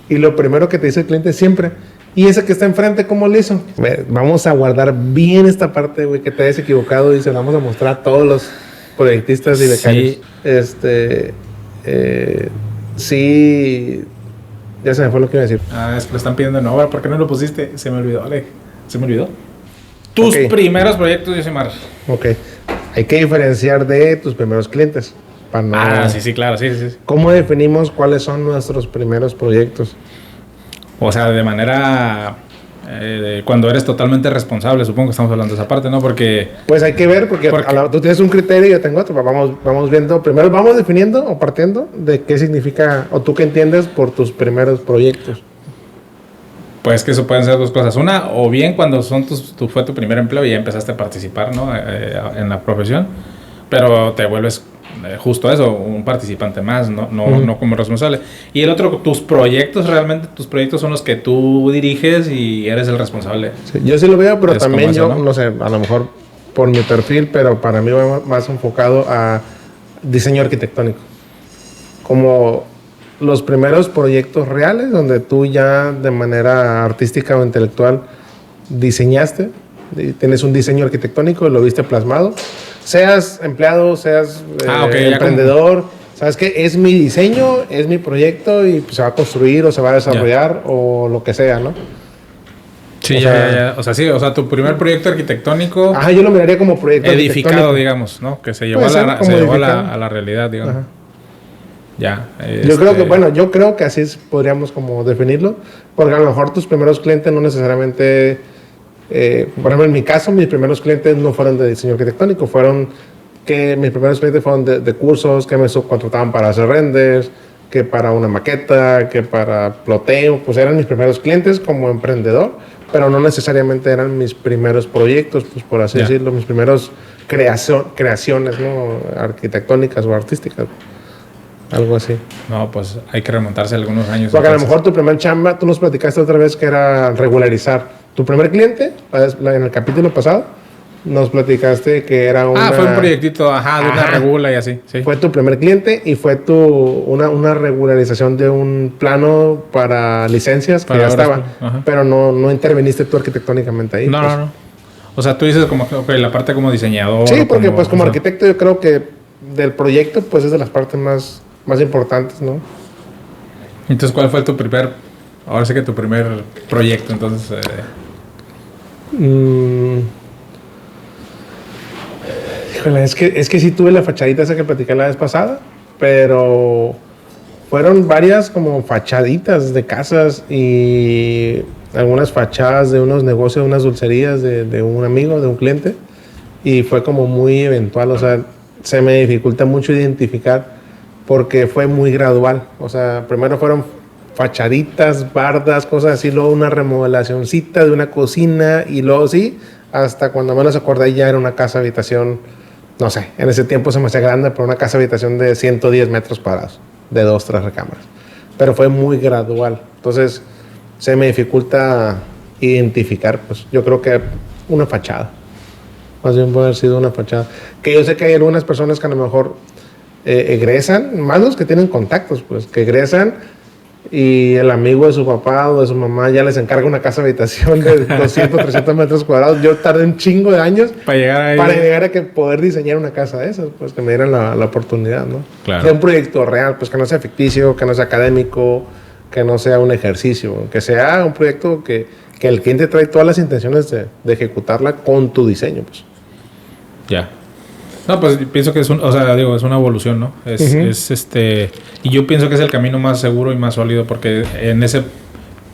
Y lo primero que te dice el cliente siempre, ¿y ese que está enfrente cómo lo hizo? Vamos a guardar bien esta parte, güey, que te hayas equivocado y se la vamos a mostrar a todos los proyectistas y becarios. Sí, ya se me fue lo que iba a decir. Es que lo están pidiendo en obra. ¿Por qué no lo pusiste? Se me olvidó, Ale. Se me olvidó. Tus primeros proyectos, Yosimar. Ok. Hay que diferenciar de tus primeros clientes. Para no... sí, claro, sí. ¿Cómo definimos cuáles son nuestros primeros proyectos? O sea, de manera... cuando eres totalmente responsable, supongo que estamos hablando de esa parte, ¿no? Porque... Pues hay que ver, porque tú tienes un criterio y yo tengo otro. Vamos viendo, primero vamos definiendo o partiendo de qué significa, o tú qué entiendes por tus primeros proyectos. Pues que eso pueden ser dos cosas. Una, o bien cuando fue tu primer empleo y ya empezaste a participar, ¿no? En la profesión, pero te vuelves justo eso, un participante más, no como responsable. Y el otro, tus proyectos son los que tú diriges y eres el responsable. Sí, yo sí lo veo, pero también eso, no sé, a lo mejor por mi perfil, pero para mí va más enfocado a diseño arquitectónico. Como los primeros proyectos reales donde tú ya de manera artística o intelectual diseñaste, tienes un diseño arquitectónico, lo viste plasmado, seas empleado, seas emprendedor, sabes que es mi diseño, es mi proyecto y pues, se va a construir o se va a desarrollar o lo que sea, ¿no? Sí, ya. O sea, tu primer proyecto arquitectónico... yo lo miraría como proyecto edificado, digamos, ¿no? Que se llevó a la realidad, digamos. Ajá. Ya. Yo creo que así podríamos como definirlo, porque a lo mejor tus primeros clientes no necesariamente, por ejemplo en mi caso, mis primeros clientes no fueron de diseño arquitectónico, mis primeros clientes fueron de cursos que me subcontrataban para hacer renders, que para una maqueta, que para ploteo, pues eran mis primeros clientes como emprendedor, pero no necesariamente eran mis primeros proyectos, pues por así decirlo, mis primeros creaciones, ¿no? Arquitectónicas o artísticas. Algo así. No, pues hay que remontarse algunos años. Porque a lo mejor tu primer chamba, tú nos platicaste otra vez que era regularizar. Tu primer cliente, en el capítulo pasado, nos platicaste que era fue un proyectito, de una regula y así. Sí. Fue tu primer cliente y fue una regularización de un plano para licencias que ya estaba. Pero no interveniste tú arquitectónicamente ahí. No. O sea, tú dices como que la parte como diseñador. Sí, porque como arquitecto yo creo que del proyecto pues es de las partes más importantes, ¿no? Entonces, ¿cuál fue tu primer proyecto? Entonces, Híjole, es que sí tuve la fachadita esa que platicé la vez pasada, pero fueron varias como fachaditas de casas y algunas fachadas de unos negocios, unas dulcerías de un amigo, de un cliente, y fue como muy eventual, o sea, se me dificulta mucho identificar porque fue muy gradual. O sea, primero fueron fachaditas, bardas, cosas así, luego una remodelacioncita de una cocina y luego sí, hasta cuando menos acordé ya era una casa habitación, no sé, en ese tiempo se me hacía grande, pero una casa habitación de 110 metros cuadrados, de 2-3 recámaras. Pero fue muy gradual. Entonces, se me dificulta identificar, pues yo creo que una fachada. Más bien puede haber sido una fachada. Que yo sé que hay algunas personas que a lo mejor egresan, más los que tienen contactos, pues, que egresan y el amigo de su papá o de su mamá ya les encarga una casa habitación de 200, 300 metros cuadrados. Yo tardé un chingo de años para llegar a que poder diseñar una casa de esas, pues que me dieran la oportunidad, ¿no? Claro. De un proyecto real, pues que no sea ficticio, que no sea académico, que no sea un ejercicio, que sea un proyecto que el cliente trae todas las intenciones de ejecutarla con tu diseño, pues. Ya. No, pues pienso que es es una evolución, ¿no? Y yo pienso que es el camino más seguro y más sólido porque en ese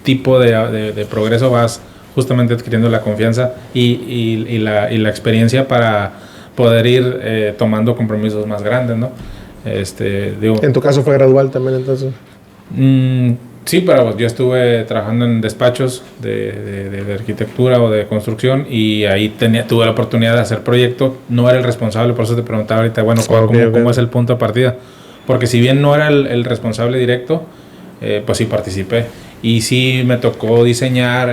tipo de progreso vas justamente adquiriendo la confianza y la experiencia para poder ir tomando compromisos más grandes, ¿no? En tu caso fue gradual también, entonces. Sí, pero yo estuve trabajando en despachos de arquitectura o de construcción y ahí tuve la oportunidad de hacer proyecto. No era el responsable, por eso te preguntaba ahorita, bueno, ¿cómo es el punto de partida? Porque si bien no era el responsable directo, pues sí participé. Y sí me tocó diseñar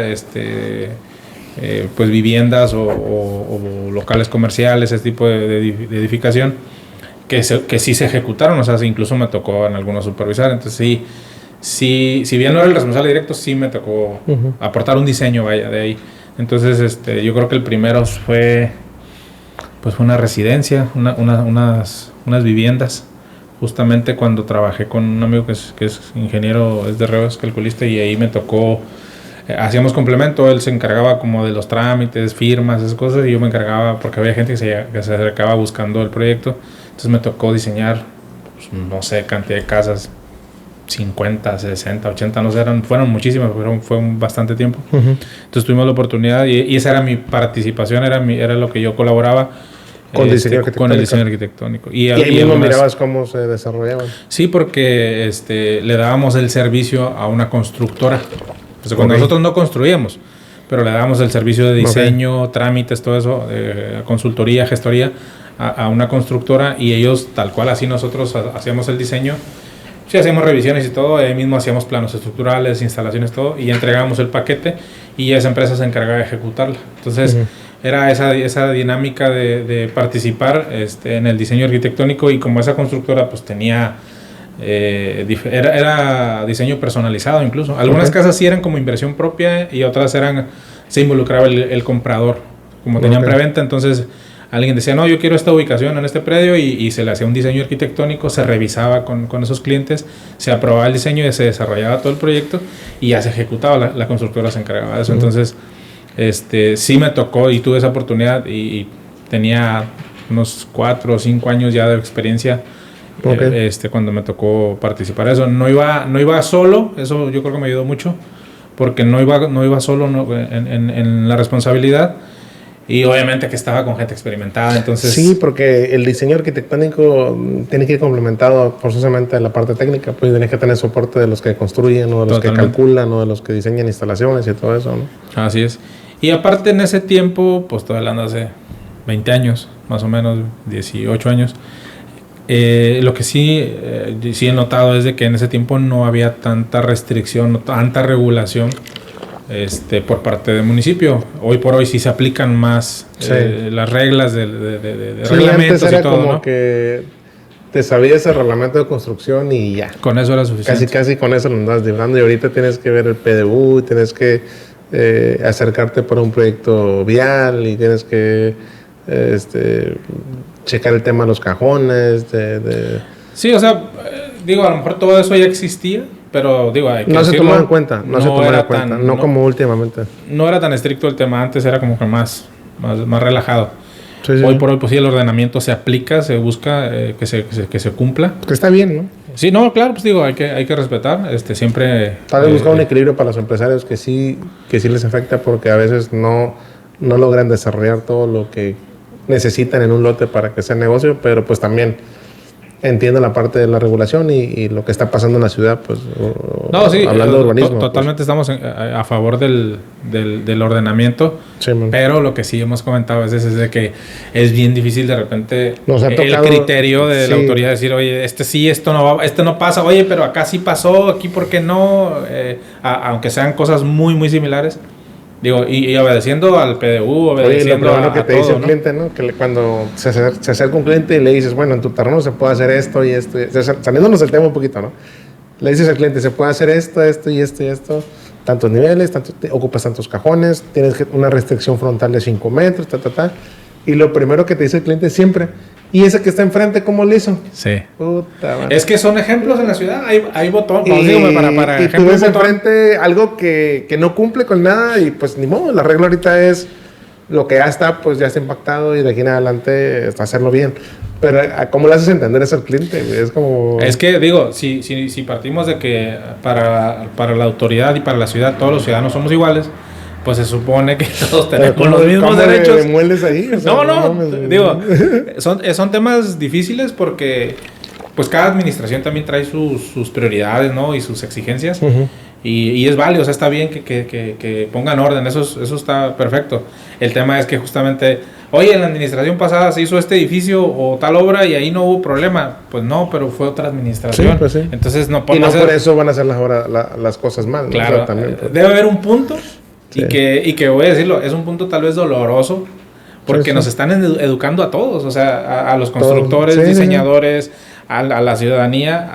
pues viviendas o locales comerciales, ese tipo de edificación, que sí se ejecutaron, o sea, incluso me tocó en algunos supervisar. Entonces si bien no era el responsable directo, sí me tocó aportar un diseño, vaya, de ahí. Entonces, yo creo que el primero fue una residencia, unas viviendas. Justamente cuando trabajé con un amigo que es ingeniero, es de Reos, calculista, y ahí me tocó, hacíamos complemento, él se encargaba como de los trámites, firmas, esas cosas, y yo me encargaba, porque había gente que se acercaba buscando el proyecto, entonces me tocó diseñar, pues, no sé, cantidad de casas, 50, 60, 80, no sé, fueron muchísimas, fue bastante tiempo. Entonces tuvimos la oportunidad y esa era mi participación, era lo que yo colaboraba con el diseño arquitectónico. Y ahí mismo mirabas cómo se desarrollaban. Sí, porque le dábamos el servicio a una constructora. O sea, cuando nosotros no construíamos, pero le dábamos el servicio de diseño, trámites, todo eso, consultoría, gestoría, a una constructora, y ellos, tal cual así nosotros hacíamos el diseño. Sí, hacíamos revisiones y todo, ahí mismo hacíamos planos estructurales, instalaciones, todo, y entregábamos el paquete y esa empresa se encargaba de ejecutarla. Entonces, era esa dinámica de participar en el diseño arquitectónico, y como esa constructora pues tenía, era diseño personalizado incluso. Algunas casas sí eran como inversión propia y otras se involucraba el comprador, como tenían preventa, entonces alguien decía, no, yo quiero esta ubicación en este predio, y se le hacía un diseño arquitectónico, se revisaba con esos clientes, se aprobaba el diseño y se desarrollaba todo el proyecto y ya se ejecutaba, la constructora se encargaba de eso. Entonces, sí me tocó y tuve esa oportunidad, y tenía unos 4 o 5 años ya de experiencia cuando me tocó participar de eso. No iba solo, eso yo creo que me ayudó mucho, porque no iba solo en la responsabilidad. Y obviamente que estaba con gente experimentada, entonces... Sí, porque el diseño arquitectónico tiene que ir complementado forzosamente a la parte técnica, pues tienes que tener soporte de los que construyen, o de los que calculan, o de los que diseñan instalaciones y todo eso, ¿no? Así es. Y aparte en ese tiempo, pues estoy hablando hace 20 años, más o menos, 18 años, lo que sí he notado es de que en ese tiempo no había tanta restricción, no tanta regulación por parte del municipio. Hoy por hoy sí se aplican más las reglas de reglamentos antes era y todo, como ¿no? que te sabías el reglamento de construcción y ya. Con eso era suficiente. Casi con eso lo andabas librando, y ahorita tienes que ver el PDU, tienes que acercarte por un proyecto vial, y tienes que checar el tema de los cajones. Sí, o sea, digo, a lo mejor todo eso ya existía, pero digo, hay que no decirlo, se tomaba en cuenta, no como últimamente. No era tan estricto el tema, antes era como que más relajado. Sí. Hoy por hoy, pues sí, el ordenamiento se aplica, se busca que se cumpla. Que está bien, ¿no? Sí, no, claro, pues digo, hay que respetar, siempre... Tal vez buscar un equilibrio para los empresarios que sí les afecta, porque a veces no logran desarrollar todo lo que necesitan en un lote para que sea negocio, pero pues también entiendo la parte de la regulación y lo que está pasando en la ciudad, pues no, sí, hablando de urbanismo. Totalmente pues. Estamos a favor del ordenamiento, sí, pero lo que sí hemos comentado a veces es de que es bien difícil de repente el criterio de la autoridad decir, oye, esto no pasa, oye, pero acá sí pasó, aquí ¿por qué no? Aunque sean cosas muy, muy similares. Digo, y obedeciendo al PDU, obedeciendo lo que te dice el cliente, ¿no? Que cuando se acerca un cliente y le dices, bueno, en tu terreno se puede hacer esto y esto, saliéndonos del tema un poquito, ¿no? Le dices al cliente, se puede hacer esto y esto, tantos niveles, ocupas tantos cajones, tienes una restricción frontal de 5 metros, y lo primero que te dice el cliente siempre, ¿y ese que está enfrente cómo lo hizo? Sí. Puta madre. Es que son ejemplos en la ciudad, hay botones. Para y tú ves enfrente algo que no cumple con nada, y pues ni modo, la regla ahorita es lo que ya está, pues ya está impactado, y de aquí en adelante está hacerlo bien. Pero ¿cómo le haces entender eso al cliente? Es como... Es que digo, si partimos de que para la autoridad y para la ciudad todos los ciudadanos somos iguales, pues se supone que todos tenemos los mismos derechos. ¿Cómo mueles ahí? O sea, digo, son temas difíciles porque pues cada administración también trae sus prioridades, ¿no? Y sus exigencias. Y es válido, o sea, está bien que pongan orden, eso está perfecto. El tema es que justamente, oye, en la administración pasada se hizo este edificio o tal obra y ahí no hubo problema. Pues no, pero fue otra administración. Sí, pues sí. Entonces no podemos hacer... por eso van a hacer las cosas mal. Claro, ¿no? O sea, también, pues. Debe haber un punto. Sí. Y que voy a decirlo, es un punto tal vez doloroso, porque nos están educando a todos, o sea, a los constructores, diseñadores, a la ciudadanía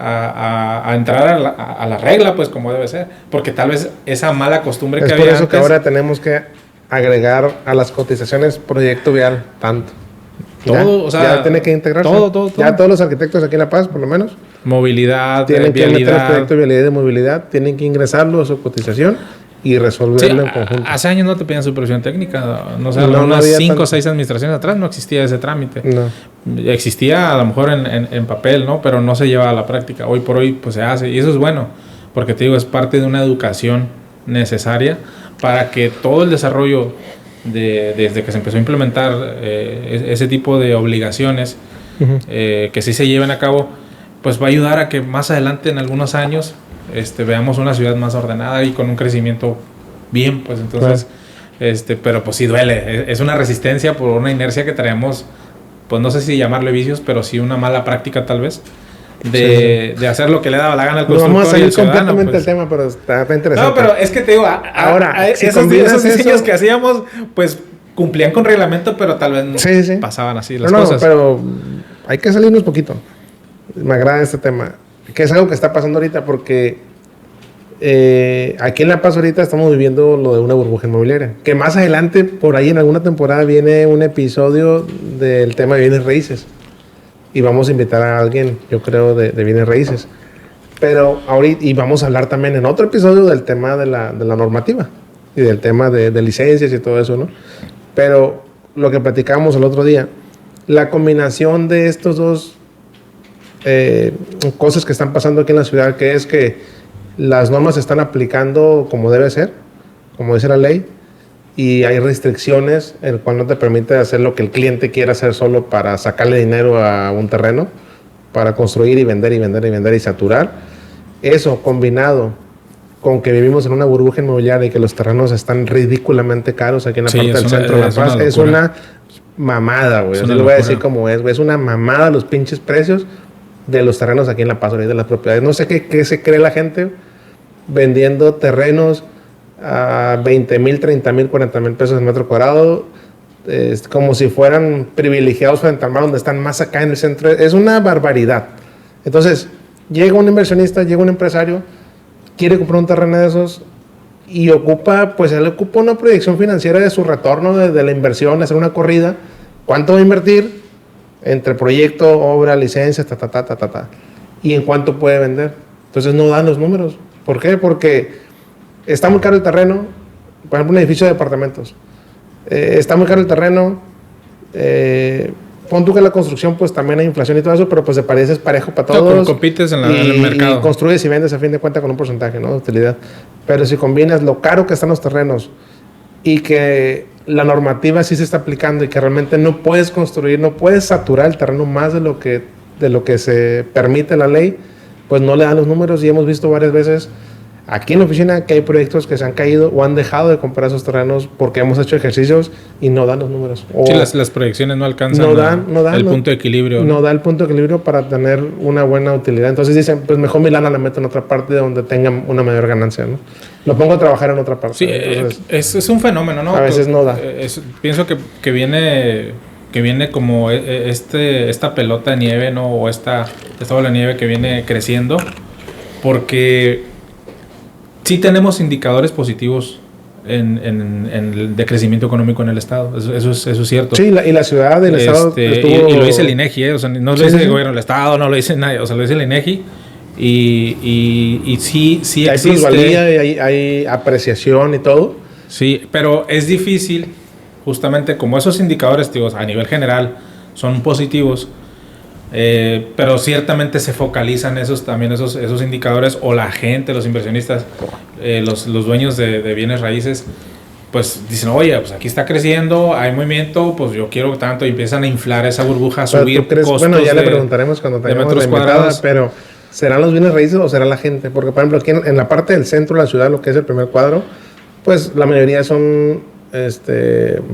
a entrar a la regla, pues como debe ser. Porque tal vez esa mala costumbre que había antes... Es por eso que antes, ahora tenemos que agregar a las cotizaciones proyecto vial tanto. todo, ya, o sea, ya tiene que integrarse. todo. Ya todos los arquitectos aquí en La Paz, por lo menos, Movilidad, tienen que meter el vialidad. proyecto de vialidad y de movilidad, tienen que ingresarlo a su cotización y resolverlo en conjunto. Hace años no te pedían supervisión técnica, no sé, No, unas había 5 o tanto. 6 administraciones atrás no existía ese trámite. No. Existía a lo mejor en papel, ¿no? Pero no se lleva a la práctica. Hoy por hoy pues se hace y eso es bueno, porque te digo, es parte de una educación necesaria para que todo el desarrollo desde que se empezó a implementar ese tipo de obligaciones que sí se lleven a cabo, pues va a ayudar a que más adelante en algunos años veamos una ciudad más ordenada y con un crecimiento bien, pues entonces, pero pues sí duele, es una resistencia por una inercia que traemos, pues no sé si llamarle vicios, pero sí una mala práctica tal vez, de hacer lo que le daba la gana al No constructor. vamos a salir y al ciudadano, completamente pues. del tema, pero está interesante. No, pero es que te digo, Ahora, si esos combinas diseños eso- que hacíamos, pues cumplían con reglamento, pero tal vez no Sí. pasaban así las No, cosas. pero hay que salirnos poquito. Me agrada este tema, que es algo que está pasando ahorita porque aquí en La Paz ahorita estamos viviendo lo de una burbuja inmobiliaria, que más adelante, por ahí en alguna temporada, viene un episodio del tema de bienes raíces y vamos a invitar a alguien, yo creo, de bienes raíces. Pero ahorita, y vamos a hablar también en otro episodio del tema de la normativa y del tema de licencias y todo eso, ¿no? Pero lo que platicábamos el otro día, la combinación de estos dos cosas que están pasando aquí en la ciudad, que es que las normas se están aplicando como debe ser, como dice la ley, y hay restricciones, el cual no te permite hacer lo que el cliente quiera hacer solo para sacarle dinero a un terreno, para construir y vender y vender y vender y saturar. Eso combinado con que vivimos en una burbuja inmobiliaria y que los terrenos están ridículamente caros aquí en la Sí, parte del centro de La Paz, es una mamada, güey. Es Así una lo voy a locura. decir como es, güey. Es una mamada los pinches precios de los terrenos aquí en La Paz, ahorita, de las propiedades. No sé qué se cree la gente vendiendo terrenos a 20,000, 30,000, 40,000 pesos el metro cuadrado, como si fueran privilegiados frente al mar, donde están más acá en el centro. Es una barbaridad. Entonces, llega un inversionista, llega un empresario, quiere comprar un terreno de esos y ocupa, pues él ocupa una proyección financiera de su retorno de la inversión, hacer una corrida. ¿Cuánto va a invertir? Entre proyecto, obra, licencia, y en cuánto puede vender. Entonces no dan los números. ¿Por qué? Porque está muy caro el terreno, por ejemplo, un edificio de departamentos. Está muy caro el terreno. Pon tú que la construcción, pues también hay inflación y todo eso, pero pues de parece es parejo para todos. No, compites en el mercado. Y construyes y vendes a fin de cuentas con un porcentaje, ¿no?, de utilidad. Pero si combinas lo caro que están los terrenos y que la normativa sí se está aplicando y que realmente no puedes construir, no puedes saturar el terreno más de lo que se permite la ley, pues no le dan los números. Y hemos visto varias veces aquí en la oficina que hay proyectos que se han caído o han dejado de comprar esos terrenos porque hemos hecho ejercicios y no dan los números. O Sí, las proyecciones no alcanzan no dan el punto de equilibrio. No da el punto de equilibrio para tener una buena utilidad. Entonces dicen, pues mejor mi lana la meto en otra parte donde tengan una mayor ganancia, ¿no? Lo pongo a trabajar en otra parte. Sí, entonces, es un fenómeno, ¿no? A veces no da. Pienso que viene como esta pelota de nieve, ¿no? O esta bola de nieve que viene creciendo, porque sí tenemos indicadores positivos de crecimiento económico en el estado. Eso es cierto. Sí, y la ciudad del estado estuvo... y lo dice el INEGI, o sea, no lo dice el gobierno del estado, no lo dice nadie, o sea, lo dice el INEGI. Y sí hay existe. plusvalía y hay apreciación y todo. Sí, pero es difícil, justamente como esos indicadores, digo, a nivel general son positivos, pero ciertamente se focalizan esos indicadores, o la gente, los inversionistas, los dueños de bienes raíces, pues dicen, oye, pues aquí está creciendo, hay movimiento, pues yo quiero tanto, y empiezan a inflar esa burbuja, a subir costos. Bueno, ya le preguntaremos cuando tengamos metros la invitada, cuadrados. pero ¿serán los bienes raíces o será la gente? Porque, por ejemplo, aquí en la parte del centro de la ciudad, lo que es el primer cuadro, pues la mayoría son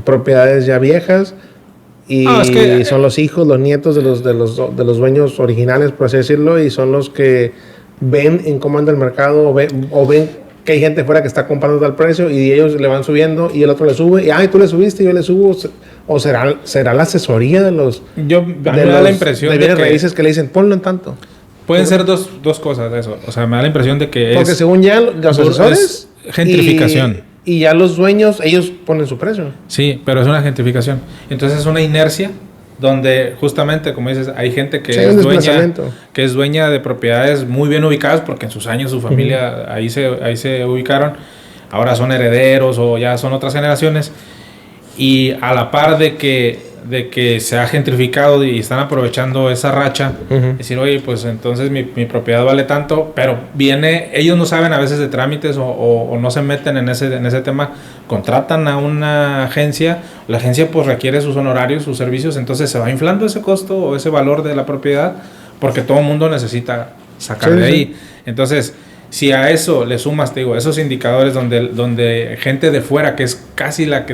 propiedades ya viejas y es que, son los hijos, los nietos de los dueños originales, por así decirlo, y son los que ven en cómo anda el mercado o ven que hay gente fuera que está comprando tal precio y ellos le van subiendo y el otro le sube y tú le subiste y yo le subo, o será la asesoría de los a mí me da la impresión de bienes raíces que le dicen ponlo en tanto. Pueden ser dos cosas de eso. O sea, me da la impresión de que porque según ya los asesores es gentrificación y ya los dueños ellos ponen su precio. Sí, pero es una gentrificación. Entonces es una inercia donde justamente, como dices, hay gente que es dueña de propiedades muy bien ubicadas porque en sus años su familia ahí se ubicaron. Ahora son herederos o ya son otras generaciones. Y a la par de que se ha gentrificado y están aprovechando esa racha, decir, oye, pues entonces mi propiedad vale tanto, pero ellos no saben a veces de trámites o no se meten en ese tema, contratan a una agencia, la agencia pues requiere sus honorarios, sus servicios, entonces se va inflando ese costo o ese valor de la propiedad porque todo el mundo necesita sacar de ahí. Entonces, si a eso le sumas, te digo, esos indicadores donde gente de fuera, que es casi la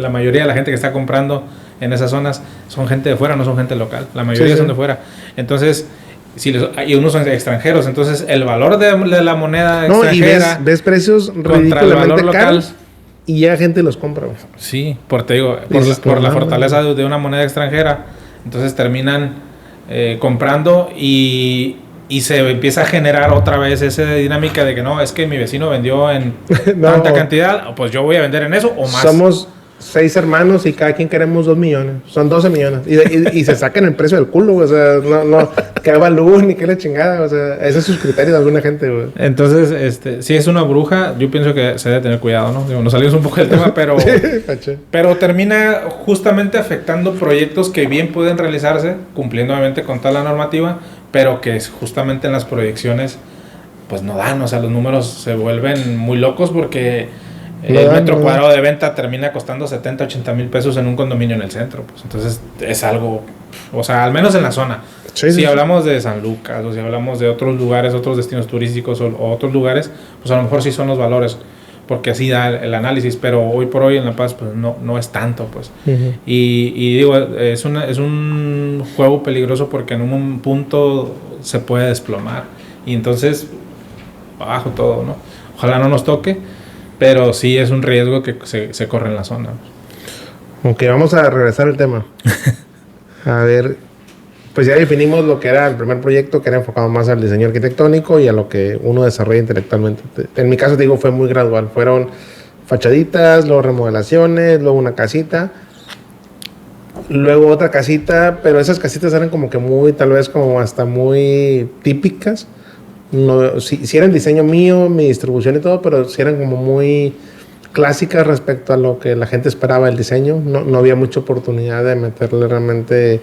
mayoría de la gente que está comprando en esas zonas, son gente de fuera, no son gente local. La mayoría son de fuera. Entonces, y unos son extranjeros. Entonces, el valor de la moneda extranjera... Y ves precios contra el valor local y ya gente los compra. Sí, te digo, por la fortaleza de una moneda extranjera. Entonces, terminan comprando y se empieza a generar otra vez esa dinámica de que no, es que mi vecino vendió en tanta cantidad, pues yo voy a vender en eso o más. Somos 6 hermanos y cada quien queremos 2 millones. Son 12 millones. Y se sacan el precio del culo, o sea, no, que evalúen ni que la chingada, o sea, ese es sus criterios de alguna gente, güey. Entonces, si es una bruja, yo pienso que se debe tener cuidado, ¿no? Digo, nos salimos un poco del tema, pero termina justamente afectando proyectos que bien pueden realizarse, cumpliendo obviamente con toda la normativa, pero que justamente en las proyecciones, pues no dan, o sea, los números se vuelven muy locos porque el metro cuadrado de venta termina costando 70, 80 mil pesos en un condominio en el centro. Pues entonces es algo, o sea, al menos en la zona. Si hablamos de San Lucas o si hablamos de otros lugares, otros destinos turísticos o otros lugares, pues a lo mejor sí son los valores, porque así da el análisis, pero hoy por hoy en La Paz pues no es tanto, pues. Y digo, es un juego peligroso porque en un punto se puede desplomar y entonces abajo todo, ¿no? Ojalá no nos toque. Pero sí es un riesgo que se corre en la zona. Ok, vamos a regresar al tema. A ver, pues ya definimos lo que era el primer proyecto, que era enfocado más al diseño arquitectónico y a lo que uno desarrolla intelectualmente. En mi caso, te digo, fue muy gradual. Fueron fachaditas, luego remodelaciones, luego una casita, luego otra casita, pero esas casitas eran como que muy, tal vez como hasta muy típicas. No, si era el diseño mío, mi distribución y todo, pero si eran como muy clásicas respecto a lo que la gente esperaba del diseño. No había mucha oportunidad de meterle realmente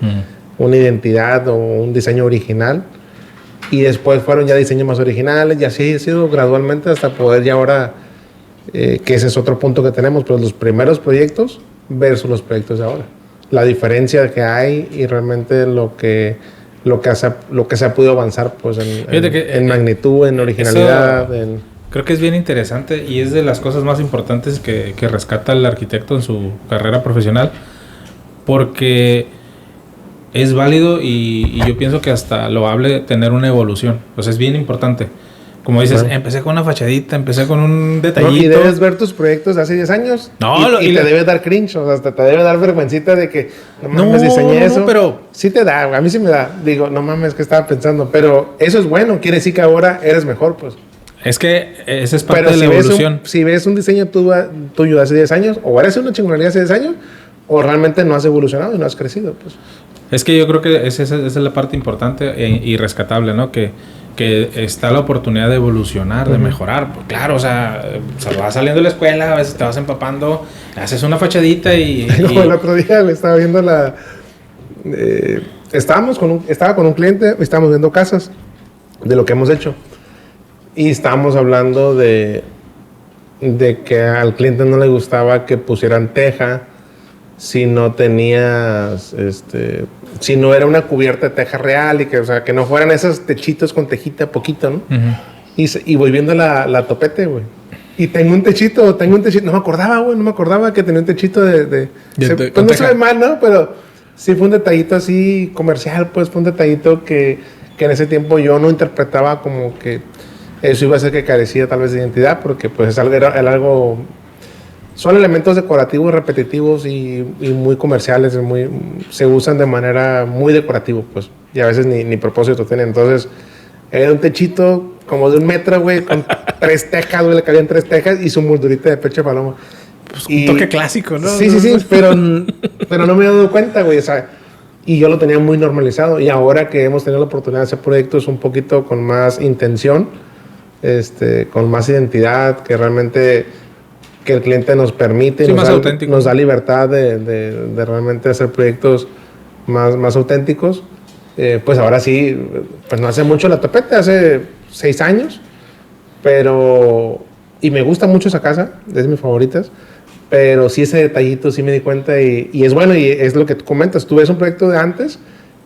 una identidad o un diseño original. Y después fueron ya diseños más originales y así ha sido gradualmente hasta poder ya ahora, que ese es otro punto que tenemos, pero los primeros proyectos versus los proyectos de ahora. La diferencia que hay y realmente lo que se ha podido avanzar pues en magnitud, en originalidad. Creo que es bien interesante y es de las cosas más importantes que rescata el arquitecto en su carrera profesional, porque es válido y yo pienso que hasta loable tener una evolución. Pues es bien importante. Como dices, empecé con una fachadita, empecé con un detallito. Y debes ver tus proyectos de hace 10 años. Y te debe dar cringe, o sea, te debe dar vergüencita de que no mames, diseñé eso. Pero sí te da, a mí sí me da. Digo, no mames, que estaba pensando. Pero eso es bueno, quiere decir que ahora eres mejor, pues. Es que esa es parte de la evolución. Si ves un diseño tuyo de hace 10 años, o eres una chingonería hace 10 años, o realmente no has evolucionado y no has crecido, pues. Es que yo creo que esa es la parte importante y rescatable, ¿no? Que está la oportunidad de evolucionar, de mejorar. Pues claro, o sea, vas saliendo de la escuela, a veces te vas empapando, haces una fachadita y el otro día estaba viendo estaba con un cliente, estábamos viendo casas de lo que hemos hecho. Y estábamos hablando de que al cliente no le gustaba que pusieran teja si no tenías, si no era una cubierta de teja real y que, o sea, que no fueran esos techitos con tejita poquito, ¿no? Y voy viendo la topete, güey. Y tengo un techito, no me acordaba que tenía un techito pues no se ve mal, ¿no? Pero sí fue un detallito así comercial, pues fue un detallito que en ese tiempo yo no interpretaba como que eso iba a ser que carecía tal vez de identidad, porque pues es algo, era algo, son elementos decorativos repetitivos y muy comerciales, se usan de manera muy decorativa, pues, y a veces ni propósito tienen. Entonces, era un techito como de 1 metro, güey, con 3 tejas, güey, le cabían 3 tejas y su moldurita de pecho de paloma. Pues un toque clásico, ¿no? Sí, pero no me he dado cuenta, güey, o sea, y yo lo tenía muy normalizado. Y ahora que hemos tenido la oportunidad de hacer proyectos un poquito con más intención, con más identidad, que realmente que el cliente nos permite, nos da libertad de realmente hacer proyectos más auténticos, pues ahora sí, pues no hace mucho la topete, hace 6 años, pero, y me gusta mucho esa casa, es de mis favoritas, pero sí ese detallito sí me di cuenta y es bueno, y es lo que tú comentas, tú ves un proyecto de antes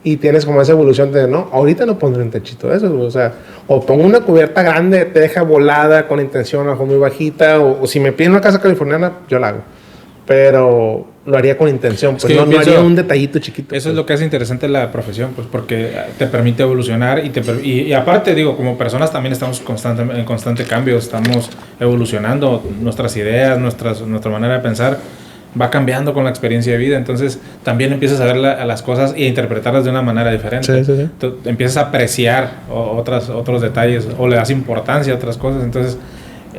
y tienes como esa evolución de, no, ahorita no pondré un techito de eso, o sea, o pongo una cubierta grande, teja volada con intención, abajo muy bajita, o si me piden una casa californiana, yo la hago, pero lo haría con intención, pues no haría un detallito chiquito. Eso pues. Es lo que hace interesante la profesión, pues porque te permite evolucionar y aparte, digo, como personas también estamos en constante cambio, estamos evolucionando, nuestras ideas, nuestra manera de pensar va cambiando con la experiencia de vida, entonces también empiezas a ver a las cosas e interpretarlas de una manera diferente. Sí. Entonces, empiezas a apreciar otros detalles o le das importancia a otras cosas, entonces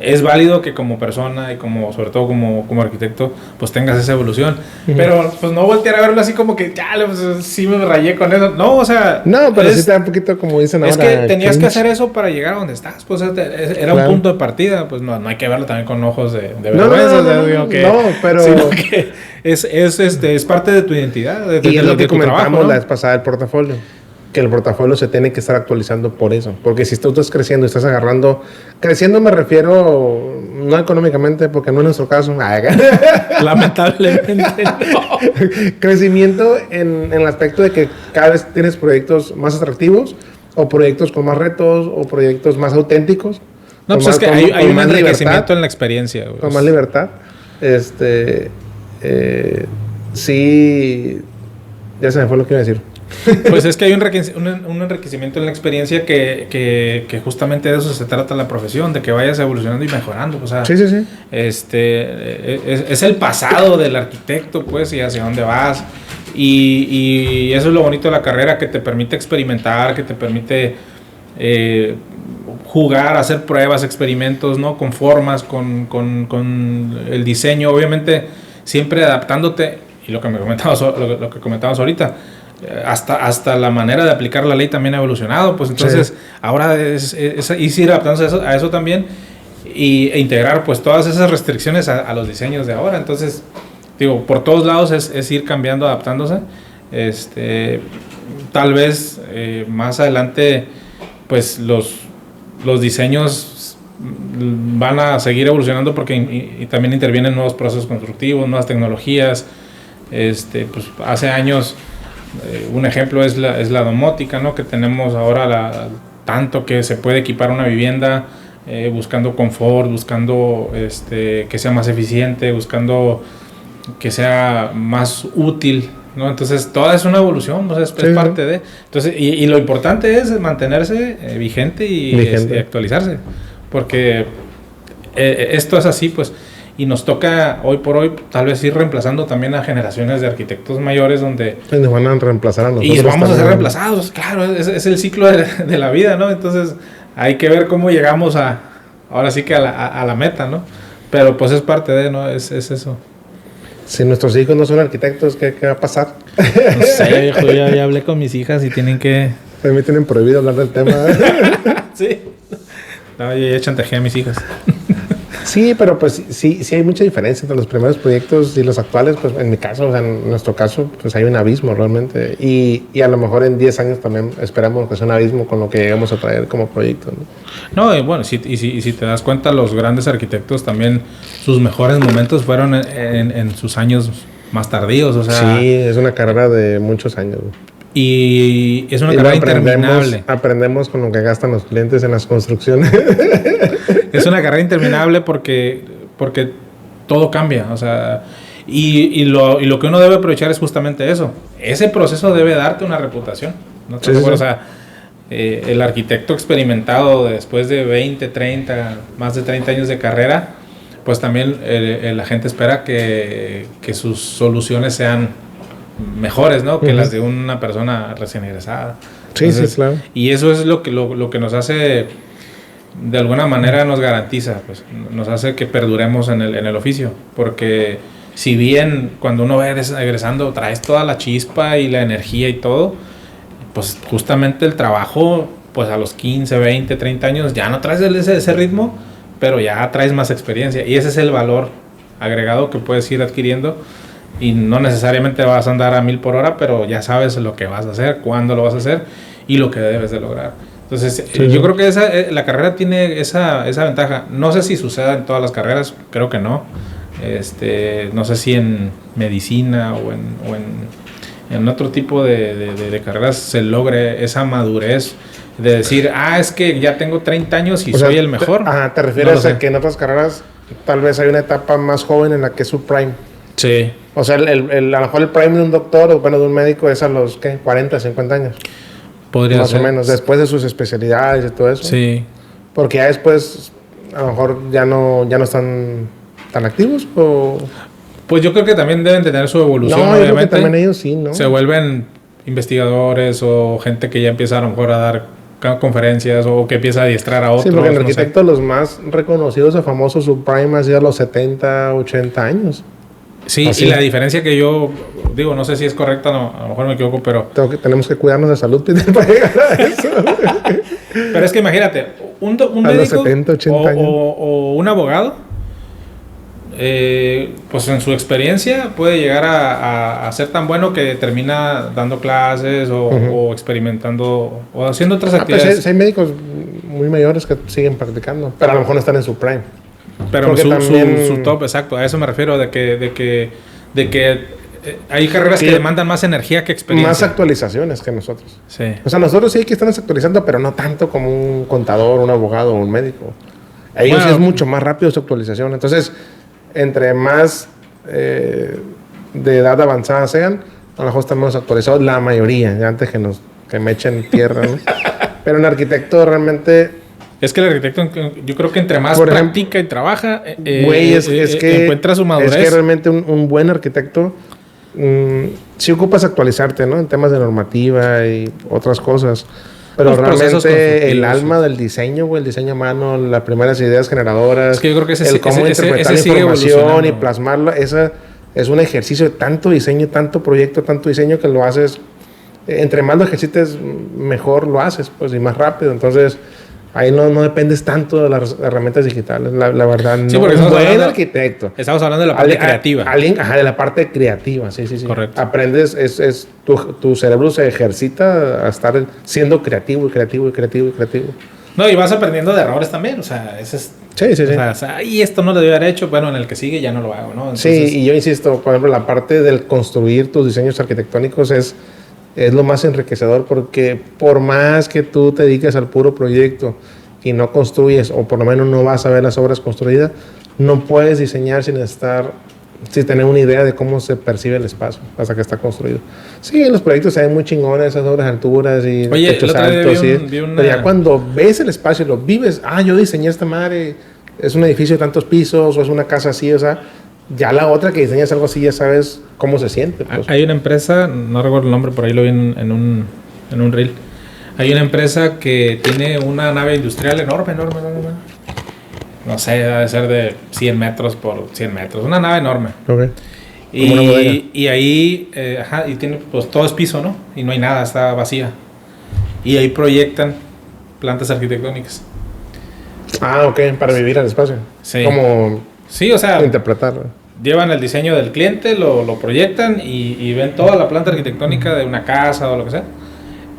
es válido que como persona y como sobre todo como arquitecto pues tengas esa evolución, pero pues no voltear a verlo así como que ya pues, sí me rayé con eso, no, o sea, no, pero sí te da un poquito como dicen ahora, es que tenías que hacer eso para llegar a donde estás, pues era un punto de partida, pues no hay que verlo también con ojos de vergüenza, pero sino que es parte de tu identidad, y es lo que comentamos trabajo, ¿no? La vez pasada del portafolio, que el portafolio se tiene que estar actualizando por eso, porque si tú estás creciendo, estás agarrando, creciendo me refiero no económicamente, porque no es nuestro caso, lamentablemente no. Crecimiento en el aspecto de que cada vez tienes proyectos más atractivos o proyectos con más retos o proyectos más auténticos. No, pues es que hay un enriquecimiento en la experiencia, güey. Con más libertad. Sí, ya se me fue lo que iba a decir. Pues es que hay un enriquecimiento en la experiencia que justamente de eso se trata la profesión, de que vayas evolucionando y mejorando. O sea, sí. Es el pasado del arquitecto, pues, y hacia dónde vas. Y eso es lo bonito de la carrera, que te permite experimentar, que te permite jugar, hacer pruebas, experimentos, ¿no? Con formas, con el diseño, obviamente siempre adaptándote, y lo que comentábamos ahorita, hasta la manera de aplicar la ley también ha evolucionado, pues entonces ahora es ir adaptándose a eso también e integrar pues todas esas restricciones a los diseños de ahora. Entonces digo, por todos lados es ir cambiando, adaptándose. Tal vez más adelante pues los diseños van a seguir evolucionando porque y también intervienen nuevos procesos constructivos, nuevas tecnologías. Pues hace años un ejemplo es la domótica, ¿no? Que tenemos ahora tanto que se puede equipar una vivienda buscando confort, buscando que sea más eficiente, buscando que sea más útil, ¿no? Entonces toda es una evolución, o sea, es parte de. Entonces, y lo importante es mantenerse vigente y actualizarse, porque esto es así, pues. Y nos toca hoy por hoy tal vez ir reemplazando también a generaciones de arquitectos mayores donde nos van a reemplazar a nosotros. Y vamos a ser reemplazados, claro, es el ciclo de la vida, ¿no? Entonces hay que ver cómo llegamos ahora sí que a la meta, ¿no? Pero pues es parte de, ¿no? Es eso. Si nuestros hijos no son arquitectos, ¿qué va a pasar? No sé, viejo, ya hablé con mis hijas y tienen que... A mí me tienen prohibido hablar del tema. Sí. No, yo ya chantajeé a mis hijas. Sí, pero pues sí hay mucha diferencia entre los primeros proyectos y los actuales. Pues en mi caso, o sea, en nuestro caso, pues hay un abismo realmente. Y a lo mejor en 10 años también esperamos que sea un abismo con lo que llegamos a traer como proyecto, ¿no? No, y bueno, si te das cuenta, los grandes arquitectos también, sus mejores momentos fueron en sus años más tardíos, o sea... Sí, es una carrera de muchos años. Y es una carrera interminable. Aprendemos con lo que gastan los clientes en las construcciones. Es una carrera interminable porque todo cambia, o sea, y lo que uno debe aprovechar es justamente eso. Ese proceso debe darte una reputación, ¿no? Sí. O sea, el arquitecto experimentado después de 20, 30, más de 30 años de carrera, pues también la gente espera que sus soluciones sean mejores, ¿no? Que las de una persona recién egresada. Sí, Entonces, sí, claro. Y eso es lo que nos hace, de alguna manera nos garantiza, pues, nos hace que perduremos en el oficio. Porque si bien cuando uno va egresando traes toda la chispa y la energía y todo, pues justamente el trabajo, pues a los 15, 20, 30 años ya no traes ese ritmo, pero ya traes más experiencia. Y ese es el valor agregado que puedes ir adquiriendo. Y no necesariamente vas a andar a 1000 por hora, pero ya sabes lo que vas a hacer, cuándo lo vas a hacer y lo que debes de lograr. Entonces, yo creo que la carrera tiene esa ventaja. No sé si suceda en todas las carreras, creo que no. No sé si en medicina o en otro tipo de carreras se logre esa madurez de decir, es que ya tengo 30 años y soy el mejor. ¿Te refieres a que en otras carreras tal vez hay una etapa más joven en la que es su prime? Sí. O sea, a lo mejor el prime de un doctor o bueno, de un médico es a los, ¿qué? 40, 50 años. Podría más ser. o menos, después de sus especialidades y todo eso. Sí. Porque ya después, a lo mejor ya no están tan activos o... Pues yo creo que también deben tener su evolución, no, obviamente. Yo creo que también ellos sí, ¿no? Se vuelven investigadores o gente que ya empieza a lo mejor a dar conferencias o que empieza a adiestrar a otros. Sí, porque el arquitecto, los más reconocidos o famosos, su prime ha sido a los 70, 80 años. Sí, así. Y la diferencia que yo digo, no sé si es correcta, no, a lo mejor me equivoco, pero... Tenemos que cuidarnos de salud para llegar a eso. Pero es que imagínate, un médico los 70, 80 años. O un abogado, pues en su experiencia puede llegar a ser tan bueno que termina dando clases o experimentando o haciendo otras actividades. Pues hay médicos muy mayores que siguen practicando, pero a lo mejor no están en su prime. Pero su top, exacto, a eso me refiero, de que hay carreras que demandan más energía que experiencia. Más actualizaciones que nosotros. Sí. O sea, nosotros sí hay que estarnos actualizando, pero no tanto como un contador, un abogado o un médico. A ellos sí es mucho más rápido su actualización. Entonces, entre más de edad avanzada sean, a lo mejor están más actualizados la mayoría, ya antes que me echen tierra, ¿no? Pero un arquitecto realmente... Es que el arquitecto, yo creo que entre más practica y trabaja, encuentra su madurez. Es que realmente un buen arquitecto sí ocupas actualizarte, ¿no? En temas de normativa y otras cosas. Pero realmente el alma del diseño, güey, el diseño a mano, las primeras ideas generadoras, es que yo creo que el cómo interpretar la información y plasmarla, esa es un ejercicio de tanto diseño, tanto proyecto, tanto diseño que lo haces. Entre más lo ejercites, mejor lo haces, pues, y más rápido. Entonces... ahí no dependes tanto de las herramientas digitales, la verdad. Sí, no. porque Un buen arquitecto. Estamos hablando de la parte creativa. De la parte creativa, sí. Correcto. Aprendes, tu cerebro se ejercita a estar siendo creativo. No, y vas aprendiendo de errores también, o sea, ese es... Sí. O sea, y esto no lo debía haber hecho, bueno, en el que sigue ya no lo hago, ¿no? Entonces, sí, y yo insisto, por ejemplo, la parte del construir tus diseños arquitectónicos es lo más enriquecedor, porque por más que tú te dediques al puro proyecto y no construyes, o por lo menos no vas a ver las obras construidas, no puedes diseñar sin tener una idea de cómo se percibe el espacio hasta que está construido. Sí, los proyectos se ven muy chingones, esas obras de alturas y techos altos, pero ya cuando ves el espacio y lo vives, yo diseñé esta madre, es un edificio de tantos pisos o es una casa así, o sea, ya la otra que diseñas algo así ya sabes cómo se siente. Pues. Hay una empresa, no recuerdo el nombre, por ahí lo vi en un reel. Hay una empresa que tiene una nave industrial enorme. No sé, debe ser de 100 metros por 100 metros. Una nave enorme. Okay. Y ahí, y tiene, pues todo es piso, ¿no? Y no hay nada, está vacía. Y ahí proyectan plantas arquitectónicas. Ok, para vivir al espacio. Sí. Como... sí, o sea... interpretarlo. Llevan el diseño del cliente, lo proyectan y ven toda la planta arquitectónica de una casa o lo que sea.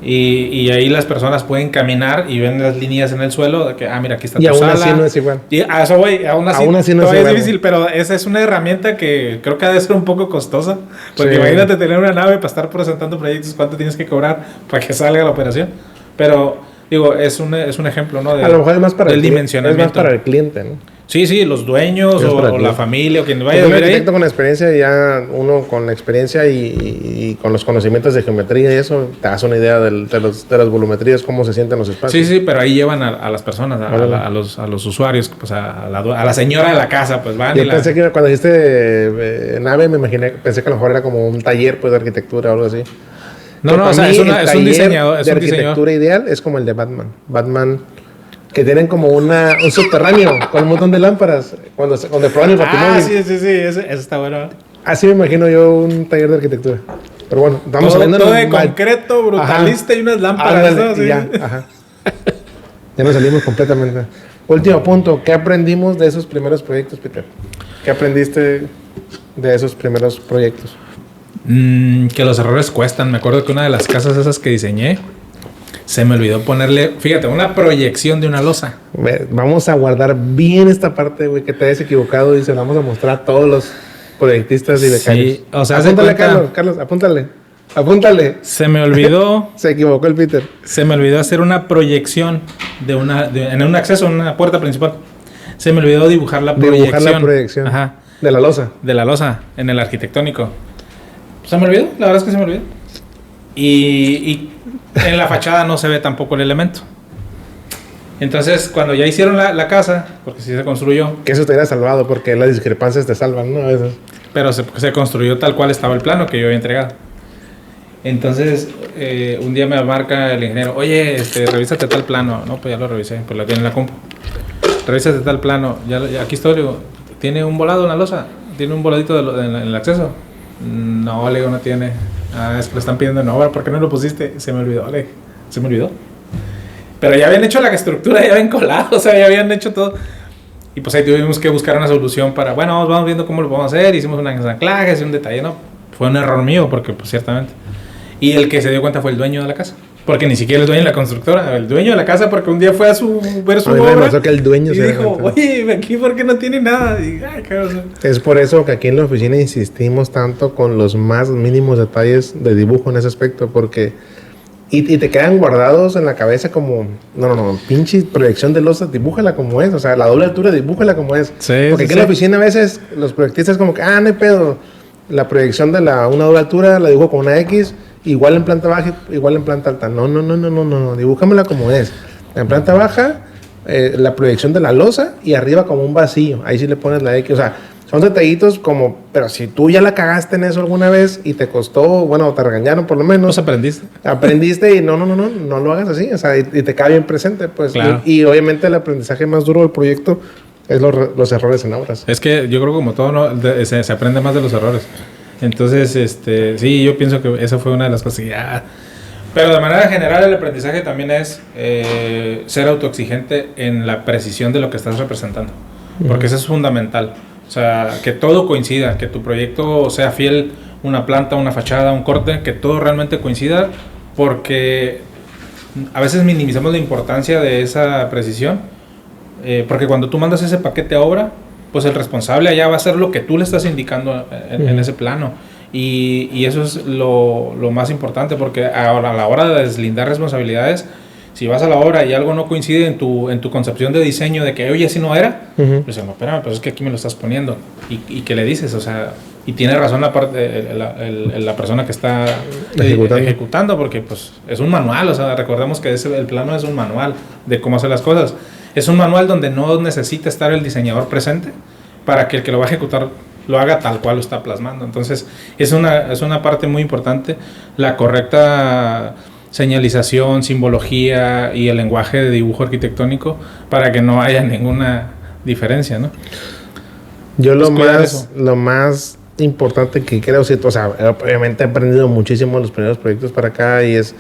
Y ahí las personas pueden caminar y ven las líneas en el suelo de que, mira, aquí está tu sala. Y aún así no es igual. Y a eso voy, aún así no es difícil, pero esa es una herramienta que creo que ha de ser un poco costosa. Porque imagínate tener una nave para estar presentando proyectos, ¿cuánto tienes que cobrar para que salga la operación? Pero, digo, es un ejemplo, ¿no? A lo mejor es más para del dimensionamiento. Es más para el cliente, ¿no? Sí, los dueños o la familia o quien vaya a un vivir ahí. arquitecto con experiencia, ya uno con la experiencia y con los conocimientos de geometría y eso, te das una idea de las volumetrías, cómo se sienten los espacios. Sí, pero ahí llevan a las personas, a los usuarios, pues a la señora de la casa, pues van. Yo pensé que cuando dijiste nave, pensé que a lo mejor era como un taller pues, de arquitectura o algo así. No, o sea, es un diseñador. De arquitectura ideal es como el de Batman. Batman, que tienen como un subterráneo con un montón de lámparas cuando prueban el batimóvil. Sí, eso está bueno. Así me imagino yo un taller de arquitectura. Pero bueno, estamos hablando todo de concreto, brutalista y unas lámparas. ¿no? Ya nos salimos completamente. Último punto, ¿qué aprendimos de esos primeros proyectos, Peter? ¿Qué aprendiste de esos primeros proyectos? Que los errores cuestan. Me acuerdo que una de las casas esas que diseñé, se me olvidó ponerle, fíjate, una proyección de una losa. Vamos a guardar bien esta parte, güey, que te hayas equivocado y se la vamos a mostrar a todos los proyectistas y becarios. Sí, o sea, apúntale, Carlos, apúntale. Se me olvidó. Se equivocó el Peter. Se me olvidó hacer una proyección en un acceso, en una puerta principal. Se me olvidó dibujar la proyección. Ajá. De la losa, en el arquitectónico. Se me olvidó, la verdad es que se me olvidó. Y en la fachada no se ve tampoco el elemento. Entonces, cuando ya hicieron la casa, porque sí se construyó. Que eso te hubiera salvado, porque las discrepancias te salvan, ¿no? A veces. Pero se construyó tal cual estaba el plano que yo había entregado. Entonces, un día me marca el ingeniero, oye, revísate tal plano. No, pues ya lo revisé, pues lo tiene en la compu. Revísate tal plano, ya aquí estoy, le digo, ¿tiene un volado en la losa? ¿Tiene un voladito en el acceso? No, le digo, no tiene. Es que lo están pidiendo en obra, ¿por qué no lo pusiste? Se me olvidó, se me olvidó. Pero ya habían hecho la estructura, ya habían colado, o sea, ya habían hecho todo. Y pues ahí tuvimos que buscar una solución para, bueno, vamos viendo cómo lo podemos hacer. Hicimos un anclaje, un detalle, ¿no? Fue un error mío, porque pues ciertamente. Y el que se dio cuenta fue el dueño de la casa. Porque ni siquiera el dueño de la constructora, el dueño de la casa, porque un día fue a ver su obra. Me pasó que el dueño y se dijo, oye, aquí porque no tiene nada. Y, ay, es por eso que aquí en la oficina insistimos tanto con los más mínimos detalles de dibujo en ese aspecto, porque y te quedan guardados en la cabeza como, no, pinche proyección de losa, dibújala como es, o sea, la doble altura, dibújala como es. Sí, porque aquí en la oficina a veces los proyectistas como que, no hay pedo, la proyección de una doble altura la dibujo con una X, igual en planta baja, igual en planta alta. No, dibújamela como es. En planta baja, la proyección de la losa y arriba como un vacío. Ahí sí le pones la X. O sea, son detallitos como, pero si tú ya la cagaste en eso alguna vez y te costó, bueno, te regañaron por lo menos. Pues aprendiste. Aprendiste y no lo hagas así. O sea, y te cae bien presente, pues. Claro. Y obviamente el aprendizaje más duro del proyecto es los errores en obras. Es que yo creo que como todo, se aprende más de los errores. Entonces, sí, yo pienso que esa fue una de las cosas. Pero de manera general el aprendizaje también es ser autoexigente en la precisión de lo que estás representando. Porque eso es fundamental. O sea, que todo coincida, que tu proyecto sea fiel, una planta, una fachada, un corte, que todo realmente coincida, porque a veces minimizamos la importancia de esa precisión, porque cuando tú mandas ese paquete a obra, pues el responsable allá va a hacer lo que tú le estás indicando en ese plano. Y eso es lo más importante, porque a la hora de deslindar responsabilidades, si vas a la obra y algo no coincide en tu concepción de diseño de que, oye, así no era, pues no, espérame, pues es que aquí me lo estás poniendo. ¿Y qué le dices? O sea, y tiene razón la persona que está ejecutando, porque pues es un manual, o sea, recordemos que el plano es un manual de cómo hacer las cosas. Es un manual donde no necesita estar el diseñador presente para que el que lo va a ejecutar lo haga tal cual lo está plasmando. Entonces, es una parte muy importante, la correcta señalización, simbología y el lenguaje de dibujo arquitectónico para que no haya ninguna diferencia, ¿no? Yo lo más importante que creo, o sea, obviamente he aprendido muchísimo en los primeros proyectos para acá y es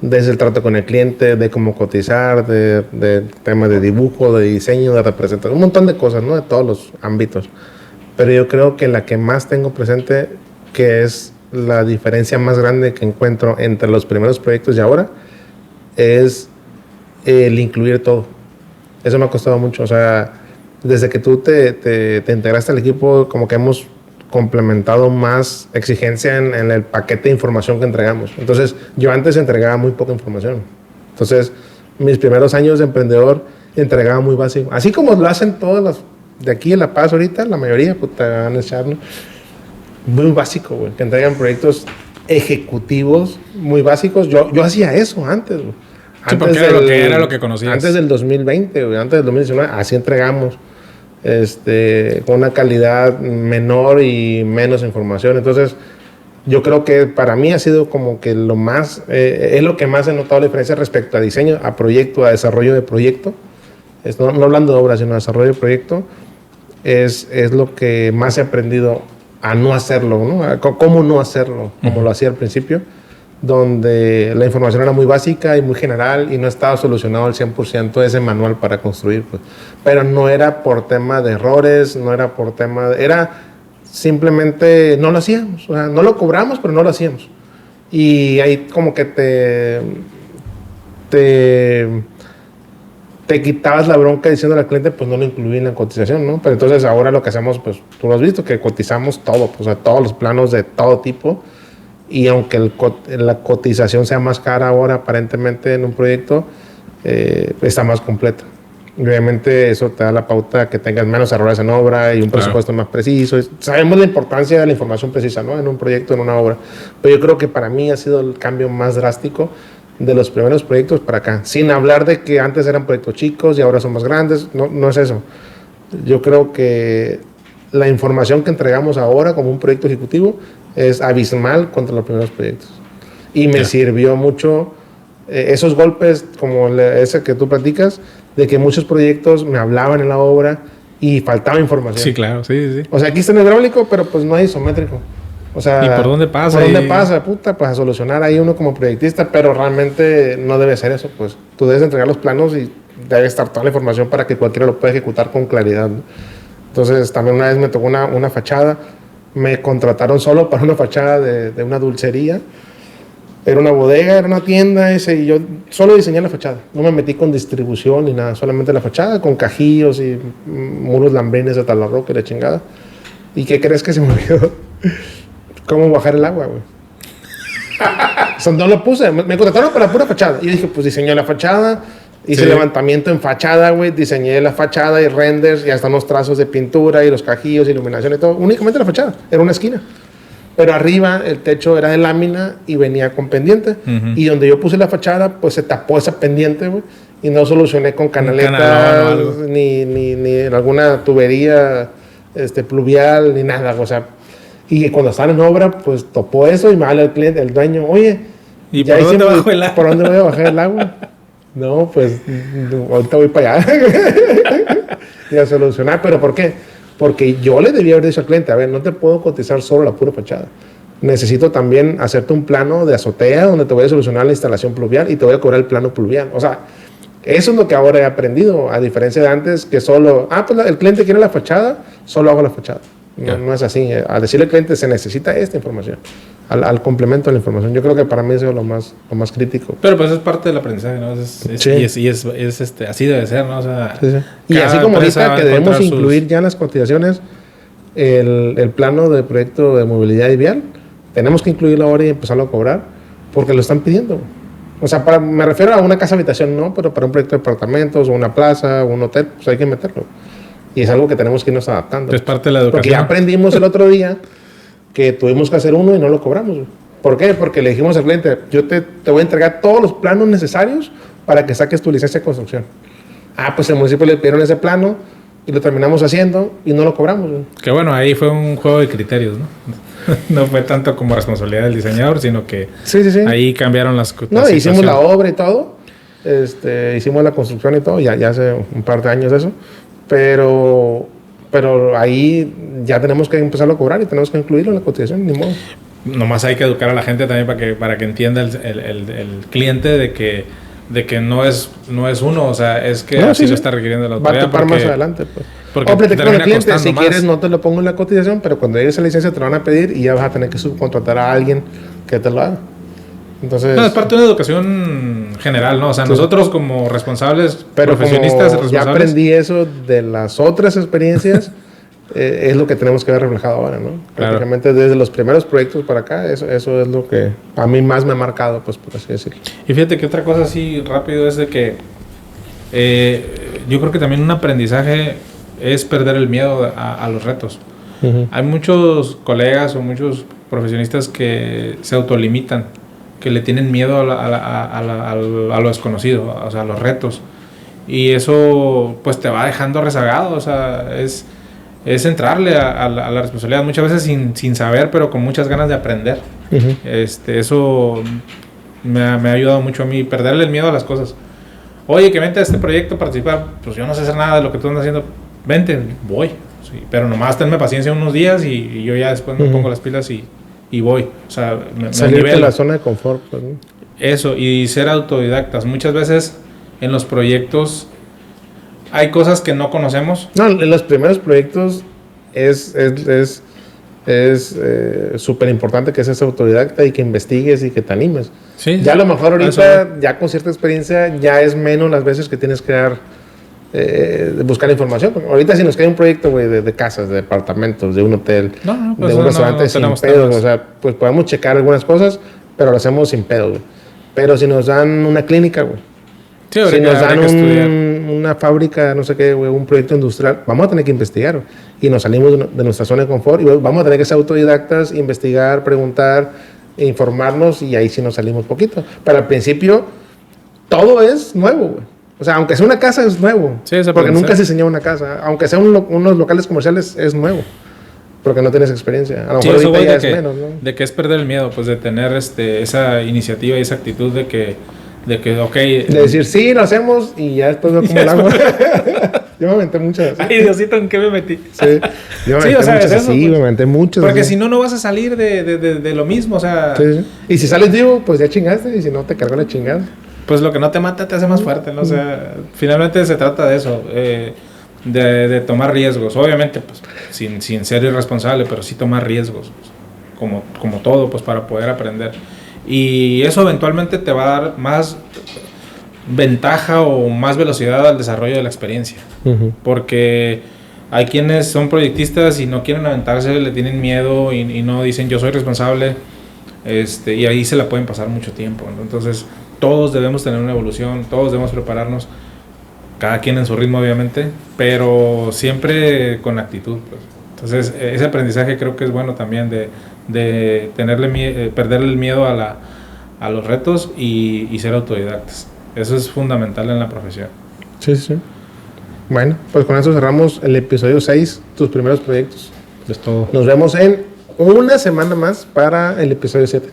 desde el trato con el cliente, de cómo cotizar, de temas de dibujo, de diseño, de representación, un montón de cosas, ¿no? De todos los ámbitos. Pero yo creo que la que más tengo presente, que es la diferencia más grande que encuentro entre los primeros proyectos y ahora, es el incluir todo. Eso me ha costado mucho. O sea, desde que tú te integraste al equipo, como que hemos complementado más exigencia en el paquete de información que entregamos. Entonces, yo antes entregaba muy poca información. Entonces, mis primeros años de emprendedor entregaba muy básico. Así como lo hacen todas de aquí en La Paz ahorita, la mayoría, puta, van a echarlo. Muy básico, güey, que entregan proyectos ejecutivos muy básicos. Yo hacía eso antes, güey. Sí, porque era lo que conocías. Antes del 2020, güey, antes del 2019, así entregamos. Con una calidad menor y menos información. Entonces, yo creo que para mí ha sido como que lo más, es lo que más he notado la diferencia respecto a diseño, a proyecto, a desarrollo de proyecto. No hablando de obra, sino de desarrollo de proyecto, es lo que más he aprendido a no hacerlo, ¿no? A cómo no hacerlo, como lo hacía al principio, donde la información era muy básica y muy general y no estaba solucionado al 100% ese manual para construir, pues. Pero no era por tema de errores, no era por tema era simplemente no lo hacíamos, o sea, no lo cobramos, pero no lo hacíamos. Y ahí como que te quitabas la bronca diciendo al cliente, pues no lo incluí en la cotización, ¿no? Pero entonces ahora lo que hacemos, pues tú lo has visto, que cotizamos todo, pues, o sea, todos los planos de todo tipo. Y aunque la cotización sea más cara ahora, aparentemente en un proyecto, está más completa. Obviamente eso te da la pauta que tengas menos errores en obra y un presupuesto más preciso. Sabemos la importancia de la información precisa, ¿no? En un proyecto, en una obra. Pero yo creo que para mí ha sido el cambio más drástico de los primeros proyectos para acá. Sin hablar de que antes eran proyectos chicos y ahora son más grandes. No es eso. Yo creo que la información que entregamos ahora como un proyecto ejecutivo es abismal contra los primeros proyectos. Y me sirvió mucho esos golpes como ese que tú platicas, de que muchos proyectos me hablaban en la obra y faltaba información. Sí, claro, sí. O sea, aquí está el hidráulico, pero pues no hay isométrico. O sea, ¿y por dónde pasa? ¿Por dónde pasa? Puta, pues a solucionar ahí uno como proyectista, pero realmente no debe ser eso, pues. Tú debes entregar los planos y debe estar toda la información para que cualquiera lo pueda ejecutar con claridad, ¿no? Entonces, también una vez me tocó una fachada. Me contrataron solo para una fachada de una dulcería. Era una bodega, era una tienda, y yo solo diseñé la fachada. No me metí con distribución ni nada, solamente la fachada, con cajillos y muros lambrines de talarroca y la chingada. ¿Y qué crees que se me olvidó? ¿Cómo bajar el agua, güey? O sea, no lo puse. Me contrataron para la pura fachada. Y yo dije, pues diseñé la fachada. Hice levantamiento en fachada, güey. Diseñé la fachada y renders y hasta unos trazos de pintura y los cajillos, iluminación y todo. Únicamente la fachada. Era una esquina. Pero arriba el techo era de lámina y venía con pendiente. Y donde yo puse la fachada, pues se tapó esa pendiente, güey. Y no solucioné con canaletas ni alguna tubería pluvial ni nada. O sea, y cuando estaban en obra, pues topó eso y me habla el cliente, el dueño, oye, ¿y por dónde bajo el agua? ¿Por dónde voy a bajar el agua? No, pues ahorita voy para allá y a solucionar. ¿Pero por qué? Porque yo le debía haber dicho al cliente, a ver, no te puedo cotizar solo la pura fachada. Necesito también hacerte un plano de azotea donde te voy a solucionar la instalación pluvial y te voy a cobrar el plano pluvial. O sea, eso es lo que ahora he aprendido, a diferencia de antes, que solo, pues el cliente quiere la fachada, solo hago la fachada. No es así. Al decirle al cliente, se necesita esta información. Al complemento de la información. Yo creo que para mí eso es lo más crítico. Pero pues es parte del aprendizaje, ¿no? Y es así debe ser, ¿no? O sea, sí. Y así como ahorita que debemos incluir ya en las cotizaciones el plano de proyecto de movilidad y vial, tenemos que incluirlo ahora y empezarlo a cobrar porque lo están pidiendo. O sea, me refiero a una casa habitación, no, pero para un proyecto de apartamentos o una plaza o un hotel, pues hay que meterlo. Y es algo que tenemos que irnos adaptando. Es parte de la educación. Porque ya aprendimos el otro día que tuvimos que hacer uno y no lo cobramos. ¿Por qué? Porque le dijimos al cliente, yo te voy a entregar todos los planos necesarios para que saques tu licencia de construcción. Pues el municipio le pidieron ese plano y lo terminamos haciendo y no lo cobramos. Que bueno, ahí fue un juego de criterios, ¿no? No fue tanto como responsabilidad del diseñador, sino que ahí cambiaron las cosas. No, hicimos la obra y todo. Hicimos la construcción y todo, ya hace un par de años eso. Pero ahí ya tenemos que empezarlo a cobrar y tenemos que incluirlo en la cotización, ni modo. Nomás hay que educar a la gente también para que entienda el cliente de que no es uno, o sea, es que así lo está requiriendo la autoridad. Va a topar más adelante, pues. Porque con el cliente, si más. quieres no te lo pongo en la cotización, pero cuando llegues a la licencia te lo van a pedir y ya vas a tener que subcontratar a alguien que te lo haga. Entonces, es parte de una educación general, ¿no? O sea, nosotros como responsables, pero profesionistas como ya aprendí eso de las otras experiencias, es lo que tenemos que ver reflejado ahora, ¿no? Claro. Prácticamente desde los primeros proyectos para acá, eso es lo que a mí más me ha marcado, pues por así decirlo. Y fíjate que otra cosa así rápido es de que yo creo que también un aprendizaje es perder el miedo a los retos. Uh-huh. Hay muchos colegas o muchos profesionistas que se autolimitan, que le tienen miedo a lo desconocido, o sea, a los retos. Y eso pues te va dejando rezagado, o sea, es entrarle a la responsabilidad, muchas veces sin saber, pero con muchas ganas de aprender. Uh-huh. Eso me ha ayudado mucho a mí, perderle el miedo a las cosas. Oye, que vente a este proyecto a participar, pues yo no sé hacer nada de lo que tú andas haciendo, vente, voy. Sí, pero nomás tenme paciencia unos días y yo ya después me pongo las pilas y voy. O sea, salirte de la zona de confort. Pues, ¿no? Eso, y ser autodidactas. Muchas veces en los proyectos hay cosas que no conocemos. No, en los primeros proyectos es súper importante que seas autodidacta y que investigues y que te animes. Sí, ya a lo mejor ahorita, ya con cierta experiencia, ya es menos las veces que tienes que buscar información. Porque ahorita si nos cae un proyecto, güey, de casas, de departamentos, de un hotel, pues de un restaurante sin pedos, o sea, pues podemos checar algunas cosas, pero lo hacemos sin pedos, güey. Pero si nos dan una clínica, güey, sí, si nos dan una fábrica, no sé qué, güey, un proyecto industrial, vamos a tener que investigar, güey. Y nos salimos de nuestra zona de confort y vamos a tener que ser autodidactas, investigar, preguntar, informarnos y ahí sí nos salimos poquito. Pero al principio todo es nuevo, güey. O sea, aunque sea una casa es nuevo, sí, porque nunca se enseñó una casa. Aunque sea unos locales comerciales es nuevo, porque no tienes experiencia. A lo mejor ahorita ya es menos, ¿no? De que es perder el miedo, pues de tener esa iniciativa y esa actitud de que ok. De decir, sí, lo hacemos y ya después veo cómo lo hago. Yo me aventé muchas. Ay, Diosito, ¿en qué me metí? Sí, yo me aventé muchas así, pues, me aventé muchas. Porque si no, no vas a salir de lo mismo, o sea... Sí. Y si sales vivo, pues ya chingaste, y si no, te cargó la chingada. Pues lo que no te mata te hace más fuerte, ¿no? O sea, finalmente se trata de eso, de tomar riesgos. Obviamente, pues, sin ser irresponsable, pero sí tomar riesgos, pues, como todo, pues, para poder aprender. Y eso eventualmente te va a dar más ventaja o más velocidad al desarrollo de la experiencia. Uh-huh. Porque hay quienes son proyectistas y no quieren aventarse, le tienen miedo y no dicen yo soy responsable, y ahí se la pueden pasar mucho tiempo, ¿no? Entonces todos debemos tener una evolución, todos debemos prepararnos, cada quien en su ritmo obviamente, pero siempre con actitud, pues. Entonces ese aprendizaje creo que es bueno también de perderle el miedo a los retos y ser autodidactas. Eso es fundamental en la profesión. Sí, sí. Bueno, pues con eso cerramos el episodio 6, tus primeros proyectos. Es todo. Nos vemos en una semana más para el episodio 7.